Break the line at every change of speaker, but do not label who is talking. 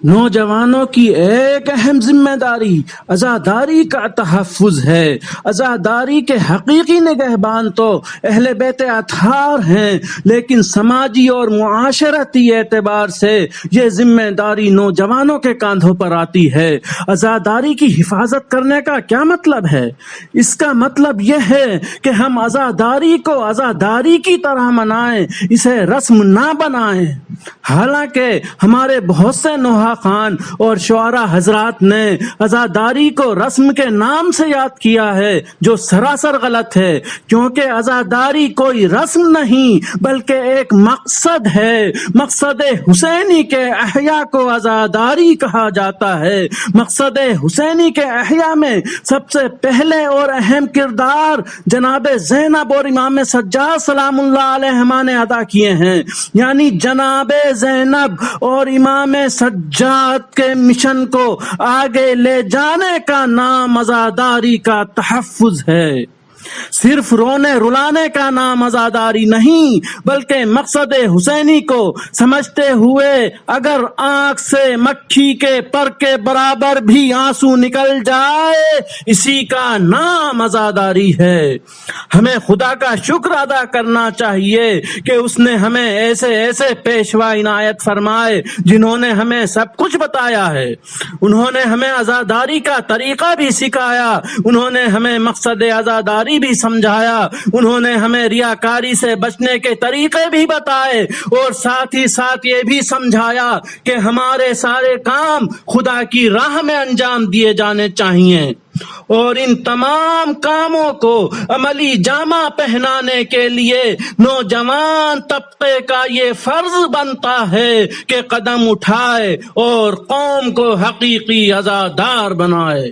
نوجوانوں کی ایک اہم ذمہ داری عزاداری کا تحفظ ہے۔ عزاداری کے حقیقی نگہبان تو اہل بیت اطہار ہیں، لیکن سماجی اور معاشرتی اعتبار سے یہ ذمہ داری نوجوانوں کے کاندھوں پر آتی ہے۔ عزاداری کی حفاظت کرنے کا کیا مطلب ہے؟ اس کا مطلب یہ ہے کہ ہم عزاداری کو عزاداری کی طرح منائیں، اسے رسم نہ بنائیں۔ حالانکہ ہمارے بہت سے نوحہ خان اور شعراء حضرات نے عزاداری کو رسم کے نام سے یاد کیا ہے، جو سراسر غلط ہے، کیونکہ عزاداری کوئی رسم نہیں بلکہ ایک مقصد ہے۔ مقصد حسینی کے احیاء کو عزاداری کہا جاتا ہے۔ مقصد حسینی کے احیاء میں سب سے پہلے اور اہم کردار جناب زینب اور امام سجاد سلام اللہ علیہما نے ادا کیے ہیں، یعنی جناب زینب اور امام سجاد کے مشن کو آگے لے جانے کا نام عزاداری کا تحفظ ہے۔ صرف رونے رلانے کا نام عزاداری نہیں، بلکہ مقصد حسینی کو سمجھتے ہوئے اگر آنکھ سے مکھی کے پر کے برابر بھی آنسو نکل جائے، اسی کا نام عزاداری ہے۔ ہمیں خدا کا شکر ادا کرنا چاہیے کہ اس نے ہمیں ایسے ایسے پیشوا عنایت فرمائے جنہوں نے ہمیں سب کچھ بتایا ہے۔ انہوں نے ہمیں عزاداری کا طریقہ بھی سکھایا، انہوں نے ہمیں مقصد عزاداری بھی سمجھایا، انہوں نے ہمیں ریاکاری سے بچنے کے طریقے بھی بتائے، اور ساتھ ہی ساتھ یہ بھی سمجھایا کہ ہمارے سارے کام خدا کی راہ میں انجام دیے جانے چاہیے، اور ان تمام کاموں کو عملی جامہ پہنانے کے لیے نوجوان طبقے کا یہ فرض بنتا ہے کہ قدم اٹھائے اور قوم کو حقیقی عزادار بنائے۔